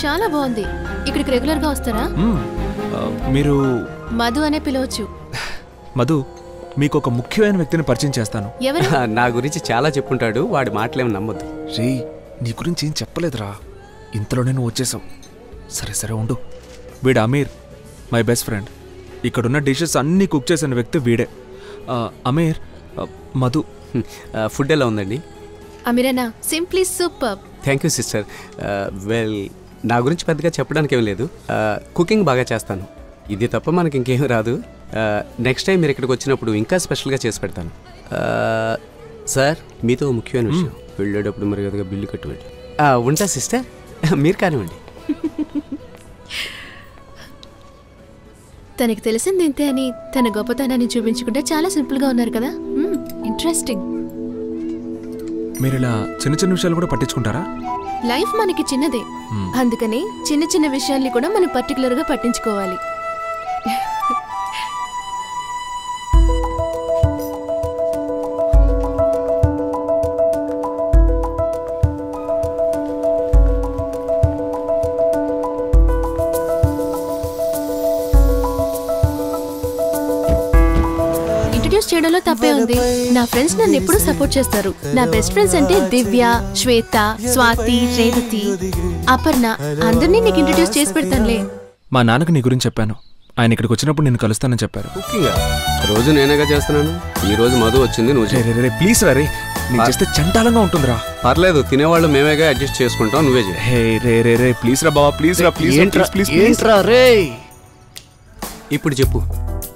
చాలా బాగుంది. ఇక్కడికి రెగ్యులర్ గా వస్తారా? మీరు మధు అనే పిలవచ్చు. మధు, మీకు ఒక ముఖ్యమైన వ్యక్తిని పరిచయం చేస్తాను. నా గురించి చాలా చెప్పుంటాడు, వాడి మాటలేమి నమ్మొద్దు. రే, నీ గురించి ఏం చెప్పలేదురా, ఇంతలోనే నువ్వు వచ్చేసావు. సరే సరే ఉండు. వీడు అమీర్, మై బెస్ట్ ఫ్రెండ్. ఇక్కడున్న డిషెస్ అన్నీ కుక్ చేసిన వ్యక్తి వీడే. అమీర్, మధు. ఫుడ్ ఎలా ఉందండి? అమీరేనా, simply super. Thank you sister. Well, నా గురించి పెద్దగా చెప్పడానికి ఏం లేదు. కుకింగ్ బాగా చేస్తాను, ఇది తప్ప మనకి ఇంకేం రాదు. నెక్స్ట్ టైం మీరు ఇక్కడికి వచ్చినప్పుడు ఇంకా స్పెషల్గా చేసి పెడతాను. సార్, మీతో ముఖ్యమైన విషయం, వెళ్ళేటప్పుడు మరి ఎదుగా బిల్లు కట్టుకోండి. ఉంటా సిస్టర్, మీరు కానివ్వండి. తనకి తెలిసింది ఇంతే అని తన గొప్పతనాన్ని చూపించుకుంటే చాలా సింపుల్ గా ఉన్నారు కదా. ఇంట్రెస్టింగ్. మీరు ఇలా చిన్న చిన్న విషయాలు కూడా పట్టించుకుంటారా? లైఫ్ మనకి చిన్నదే, అందుకని చిన్న చిన్న విషయాల్ని కూడా మనం పర్టికులర్ గా పట్టించుకోవాలి. చేయడంలో తప్పే ఉంది. నా ఫ్రెండ్స్ నన్ను ఎప్పుడూ సపోర్ట్ చేస్తారు. నా బెస్ట్ ఫ్రెండ్స్ అంటే దివ్య, శ్వేత, స్వాతి, రేవతి, అపర్ణ, అందరినీ నీకు ఇంట్రడ్యూస్ చేసి పెడతానులే. మా నాన్నకి నీ గురించి చెప్పాను, ఆయన ఇక్కడికి వచ్చినప్పుడు నేను కలుస్తానని చెప్పారు. రోజు నేనేగా చేస్తున్నాను, ఈ రోజు మధు వచ్చింది. నువ్వు ప్లీజ్ రే, నేను చేస్తే చండాలంగా ఉంటుందిరా. పర్లేదు, తినేవాళ్ళు మేమేగా అడ్జస్ట్ చేసుకుంటాం, నువ్వే చేయి. హే రే రే రే, ప్లీజ్ రా బాబా, ప్లీజ్ రా, ప్లీజ్ ప్లీజ్ ప్లీజ్ రే. ఇప్పుడు చెప్పు.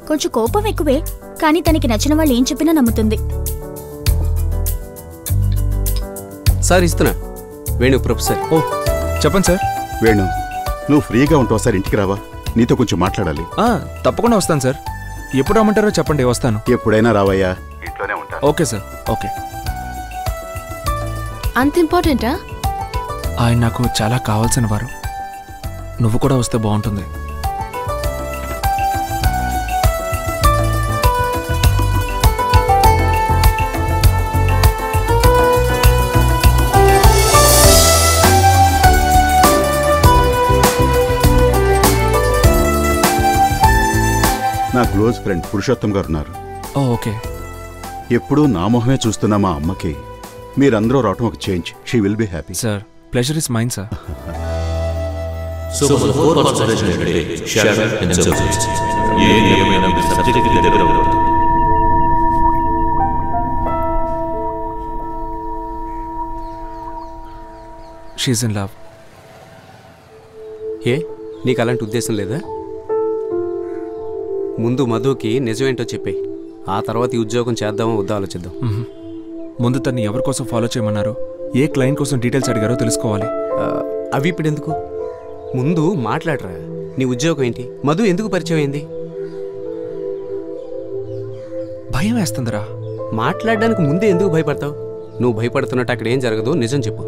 కొంచెం కోపం ఎక్కువే, కానీ తనకి నచ్చిన వాళ్ళు ఏం చెప్పినా నమ్ముతుంది. సార్ ఇస్తున్నా, వేణు ప్రొఫెసర్. ఓ చెప్పండి సార్. వేణు, నువ్వు ఫ్రీగా ఉంటావు సార్, ఇంటికి రావా, నీతో కొంచెం మాట్లాడాలి. తప్పకుండా వస్తాను సార్. ఎప్పుడు రమ్మంటారో చెప్పండి, వస్తాను. ఎప్పుడైనా రావయ్యా, ఇంట్లోనే ఉంటాను. Okay sir, okay. అంత ఇంపార్టెంటా? ఆయన నాకు చాలా కావాల్సిన వారు, నువ్వు కూడా వస్తే బాగుంటుంది. నా క్లోజ్ ఫ్రెండ్ పురుషోత్తం గారు ఉన్నారు. ఓకే. ఎప్పుడూ నా మొహమే చూస్తున్నా మా అమ్మకి మీరందరూ రావటం ఒక change. She will be happy. Sir, pleasure is mine sir. So for the 4 hours session today, share and service. ये नियम में सब्जेक्ट के लिए develop. She is in love. ఏ, నీకు అలాంటి ఉద్దేశం లేదా? ముందు మధుకి నిజమేంటో చెప్పే, ఆ తర్వాత ఈ ఉద్యోగం చేద్దామో వద్దా ఆలోచిద్దాం. ముందు తన్ని ఎవరి కోసం ఫాలో చేయమన్నారు, ఏ క్లయింట్ కోసం డీటెయిల్స్ అడిగారో తెలుసుకోవాలి. అవి ఇప్పుడు ఎందుకు, ముందు మాట్లాడరా. నీ ఉద్యోగం ఏంటి, మధు ఎందుకు పరిచయం అయింది? భయం వేస్తుందిరా. మాట్లాడడానికి ముందే ఎందుకు భయపడతావు? నువ్వు భయపడుతున్నట్టు అక్కడ ఏం జరగదు, నిజం చెప్పు.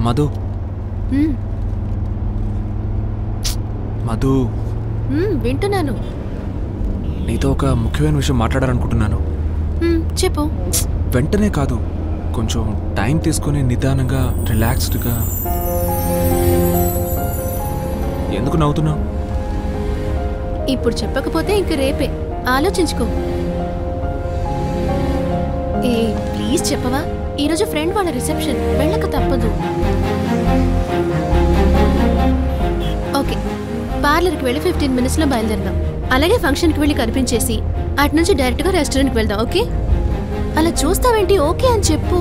మధు, మధు, వింటున్నాను. నీతో ఒక ముఖ్యమైన విషయం మాట్లాడాలనుకుంటున్నాను. చెప్పు. వెంటనే కాదు, కొంచెం టైం తీసుకొని నిదానంగా, రిలాక్స్డ్గా. ఎందుకు నవ్వుతున్నావు? ఇప్పుడు చెప్పకపోతే ఇంక రేపే ఆలోచించుకో. ఏ ప్లీజ్ చెప్పవా? ఈరోజు ఫ్రెండ్ వాళ్ళ రిసెప్షన్, వెళ్ళక తప్పదు. ఓకే, పార్లర్కి వెళ్ళి 15 minutesలో బయలుదేరదాం. అలాగే ఫంక్షన్కి వెళ్ళి కనిపించేసి అటు నుంచి డైరెక్ట్గా రెస్టారెంట్కి వెళ్దాం. ఓకే? అలా చూస్తావేంటి? ఓకే అని చెప్పు.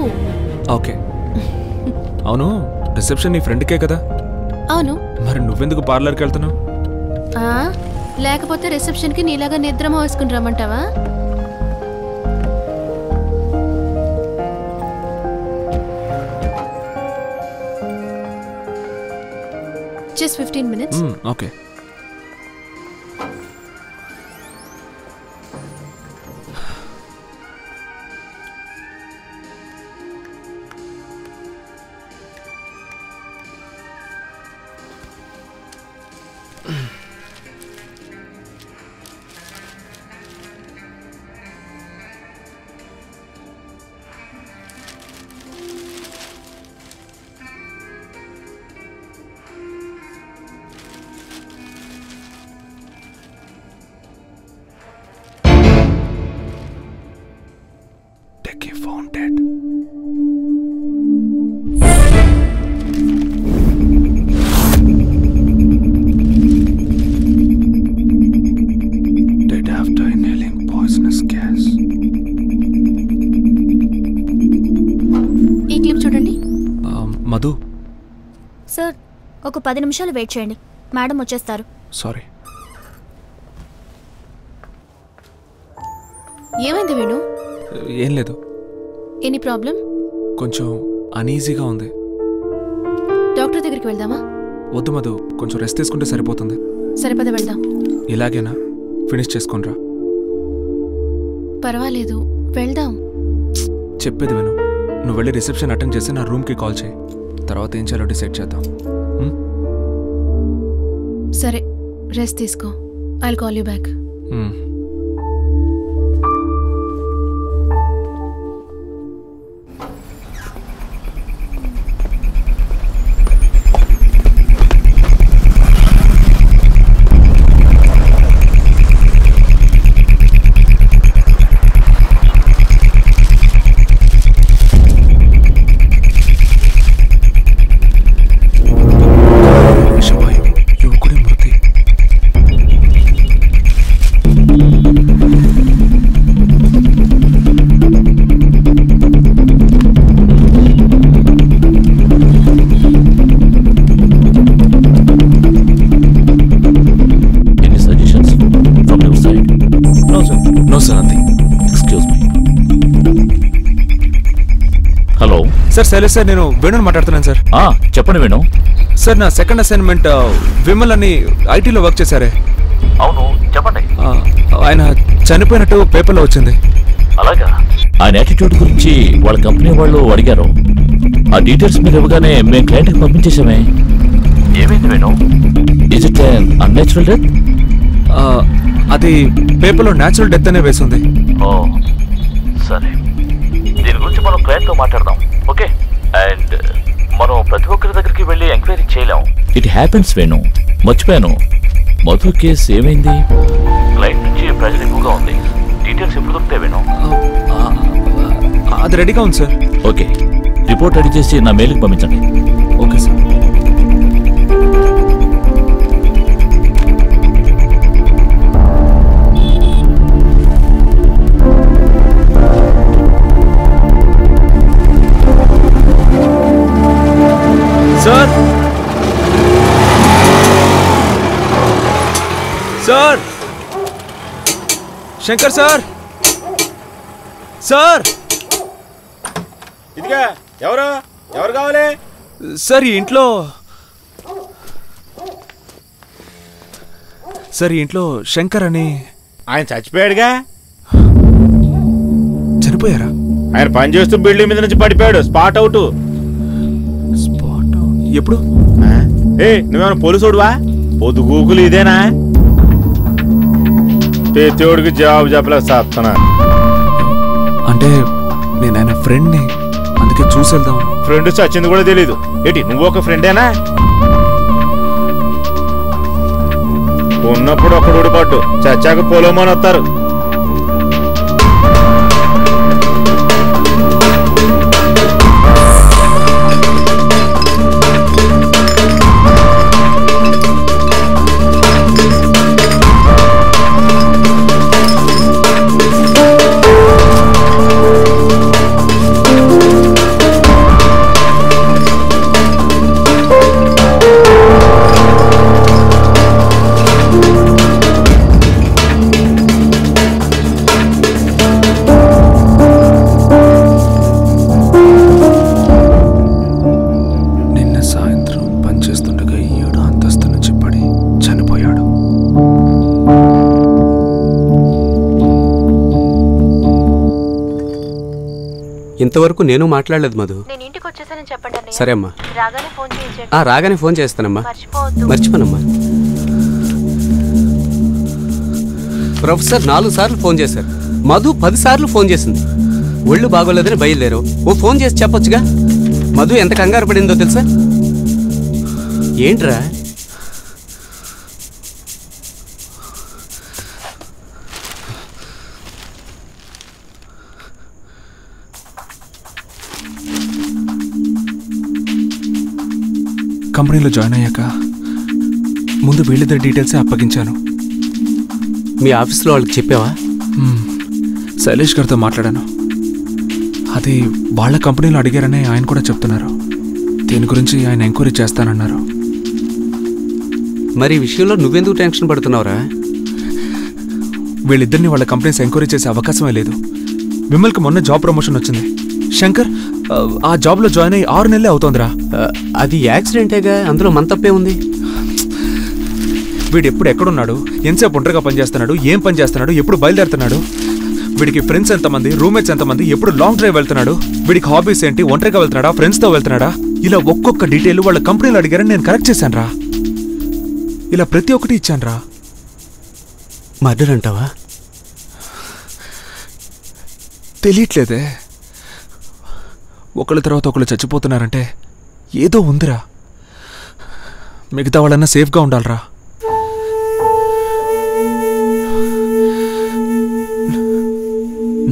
ఓకే. అవును, రిసెప్షన్ నీ ఫ్రెండ్కే కదా? అవును. మరి నువ్వెందుకు పార్లర్కి వెళ్తున్నావు? లేకపోతే రిసెప్షన్కి నీలాగా నిద్రమో వేసుకుని రమ్మంటావా? Just 15 minutes. Okay. found it. Dead after inhaling poisonous gas. ఈ క్లిప్ చూడండి. మధు. సార్ ఒక 10 నిమిషాలు వెయిట్ చేయండి, మేడం వచ్చేస్తారు. సారీ. ఏమైంది వేణు? ఏం లేదు. Any problem? కొంచెం అనీజీగా ఉంది. డాక్టర్ దగ్గరికి వెళ్దామా? వద్దు మధు, కొంచెం రెస్ట్ తీసుకుంటే సరిపోతుంది. సరిపద వెళ్దాం. ఇలాగేనా? ఫినిష్ చేసుకోనరా. పర్వాలేదు, వెళ్దాం. చెప్పేది విను. నువ్వు వెళ్ళి రిసెప్షన్ అటెండ్ చేసి నా రూమ్కి కాల్ చేయి. తర్వాత ఏం చేయాలో డిసైడ్ చేద్దాం. సరే, రెస్ట్ తీసుకో. I will call you back. Sir Shailesh sir, నేను వేణుని మాట్లాడుతున్నాను సార్. చెప్పండి వేణు. సార్ నా సెకండ్ అసైన్మెంట్ విమల్ అని ఐటీలో వర్క్ చేశారే. అవును, చెప్పండి. ఆయన చనిపోయినట్టు పేపర్లో వచ్చింది. అలాగా? ఆయన యాటిట్యూడ్ గురించి వాళ్ళ కంపెనీ వాళ్ళు అడిగారు. ఆ డీటెయిల్స్ మీరు ఇవ్వగానే మేము క్లయింట్కి పంపించేసామే. ఏమైంది Venu? Is it unnatural death? అది పేపర్లో న్యాచురల్ డెత్ అనే వేసింది. ఓ సరే, దీని గురించి మనం క్లయింట్తో మాట్లాడదాం. ఓకే, అండ్ మనం ప్రతి ఒక్కరి దగ్గరికి వెళ్ళి ఎంక్వైరీ చేయలేం. It happens Venu. మర్చిపోయాను, మధు కేసు ఏమైంది? క్లయింట్ నుంచి ప్రెజర్ ఎక్కువగా ఉంది. డీటెయిల్స్ ఎప్పుడు దొరుకుతాయి వేణు? అది రెడీగా ఉంది సార్. ఓకే, రిపోర్ట్ రెడీ చేసి నా మెయిల్కి పంపించండి. Okay sir. Sir sir Shankar sir sir ఇదిగా ఎవరు కావాలి సార్? ఈ ఇంట్లో శంకర్ అని ఆయన చచ్చిపోయాడుగా. చనిపోయారా? ఆయన పని చేస్తూ బిల్డింగ్ మీద నుంచి పడిపోయాడు. Spot out. ఎప్పుడు? నువ్వేమైనా పోలీసుడువా? పొద్దుగూకులు ఇదేనా? ప్రతివాడికి జవాబు చెప్పలేక సాస్తున్నా. అంటే నేను ఆయన ఫ్రెండ్ని, అందుకే చూసి వెళ్దాం. ఫ్రెండ్ చచ్చింది కూడా తెలీదు ఏంటి? నువ్వు ఒక ఫ్రెండేనా? ఉన్నప్పుడు ఒకడు ఊడిపడ్డు, చచ్చాక పొలమని వస్తారు. ఇంతవరకు నేను మాట్లాడలేదు మధు. నేను ఇంటికి వచ్చేసానని చెప్పండి. సరే అమ్మా, రాగానే ఫోన్ చేయించండి. రాగానే ఫోన్ చేస్తానమ్మా. మర్చిపోనమ్మా. ప్రొఫెసర్ 4 సార్లు ఫోన్ చేశారు, మధు 10 సార్లు ఫోన్ చేసింది. ఒళ్ళు బాగోలేదని బయలుదేరు. ఓ ఫోన్ చేసి చెప్పొచ్చుగా. మధు ఎంత కంగారు పడిందో తెలుసా? ఏంట్రా? కంపెనీలో జాయిన్ అయ్యాక ముందు వీళ్ళిద్దరి డీటెయిల్సే అప్పగించాను. మీ ఆఫీస్లో వాళ్ళకి చెప్పావా? శైలేష్ గారితో మాట్లాడాను. అది వాళ్ళ కంపెనీలో అడిగారని ఆయన కూడా చెప్తున్నారు. దీని గురించి ఆయన ఎంక్వైరీ చేస్తానన్నారు. మరి ఈ విషయంలో నువ్వెందుకు టెన్షన్ పడుతున్నావురా? వీళ్ళిద్దరిని వాళ్ళ కంపెనీస్ ఎంక్వైరీ చేసే అవకాశమే లేదు. విమల్కి మొన్న జాబ్ ప్రమోషన్ వచ్చింది. శంకర్ ఆ జాబ్లో జాయిన్ అయ్యి 6 నెలలే అవుతోందిరా. అది యాక్సిడెంటేగా, అందులో మన తప్పే ఉంది. వీడు ఎప్పుడు ఎక్కడున్నాడు, ఎంతసేపు ఒంటరిగా పనిచేస్తున్నాడు, ఏం పని చేస్తున్నాడు, ఎప్పుడు బయలుదేరుతున్నాడు, వీడికి ఫ్రెండ్స్ ఎంతమంది, రూమ్మేట్స్ ఎంతమంది, ఎప్పుడు లాంగ్ డ్రైవ్ వెళ్తున్నాడు, వీడికి హాబీస్ ఏంటి, ఒంటరిగా వెళ్తున్నాడా, ఫ్రెండ్స్తో వెళ్తున్నాడా, ఇలా ఒక్కొక్క డీటెయిల్ వాళ్ళ కంపెనీలో అడిగారని నేను కరెక్ట్ చేశాను రా. ఇలా ప్రతి ఒక్కటి ఇచ్చాను రా. మర్డర్ అంటావా? తెలియట్లేదే. ఒకళ్ళ తర్వాత ఒకళ్ళు చచ్చిపోతున్నారంటే ఏదో ఉందిరా. మిగతా వాళ్ళన్నా సేఫ్గా ఉండాలరా.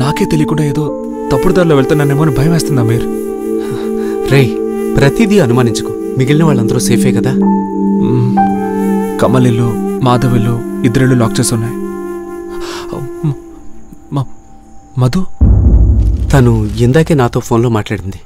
నాకే తెలియకుండా ఏదో తప్పుడు దారిలో వెళ్తున్నానేమో అని భయం వేస్తుందా మీరు? రేయ్, ప్రతిదీ అనుమానించుకో. మిగిలిన వాళ్ళందరూ సేఫే కదా? కమల్ ఇల్లు, మాధవ్ ఇల్లు, ఇద్దరిళ్ళు లాక్ చేసి ఉన్నాయి. మధు తను ఇందాకే నాతో ఫోన్లో మాట్లాడింది.